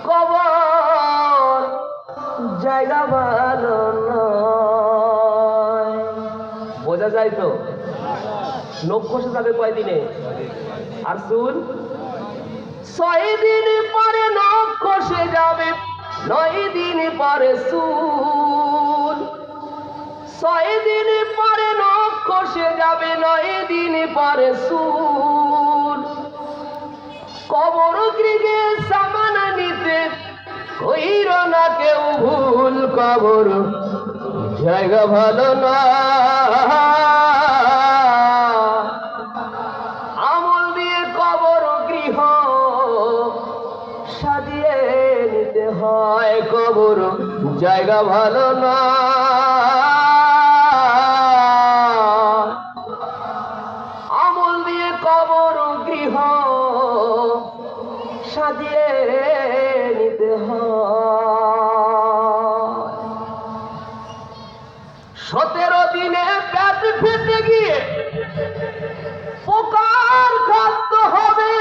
কবর জায়গা ভালো নয়। বোঝা যায় তো? নখ খসে যাবে কয়দিনে? আর চুল 6 দিন পরে নখ খসে যাবে, 9 দিন পরে চুল। 6 দিন পরে নখ খসে যাবে, 9 দিন পরে চুল। কবর গৃহে সামান নিতে কইর না কেউ ভুল, কবর জায়গা ভালো না। আমল দিয়ে কবর গৃহ সাজিয়ে নিতে হয়, কবর জায়গা ভালো না। আমল দিয়ে কবর গৃহ সাজিয়ে নিতে হয়। 17 দিনে পেট ফেটে গিয়ে পোকার খাদ্য হবে,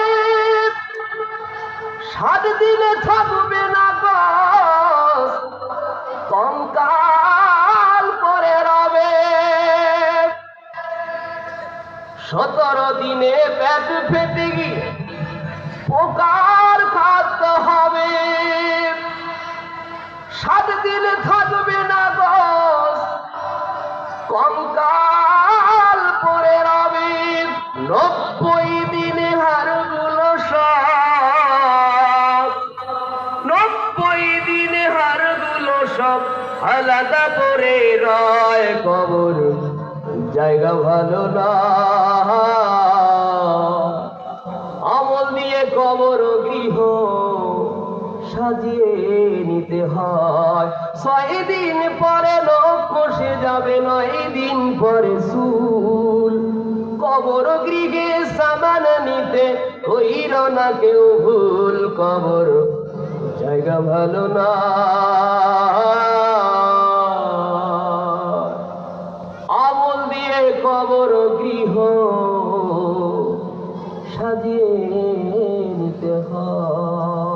7 দিনে থাকবে না গোস, কঙ্কাল পরে রবে। 17 দিনে পেট ফেটে গিয়ে পোকার খাদ্য হবে, 7 দিনে থাকবে না গোস, কঙ্কাল পরে রবে। 90 দিনে হাড়গুলো সব, 90 দিনে হাড়গুলো সব আলাদা করে রয়, কবর জায়গা ভালো না। আমল দিয়ে কবর গৃহ সাজিয়ে নিতে হয়। 6 দিন পরে নখ খসে যাবে, 9 দিন পরে চুল। কবর গৃহে সামান নিতে কইর না কেউ ভুল, কবর জায়গা ভালো না। আমল দিয়ে কবর গৃহ সাজিয়ে নিতে হয়।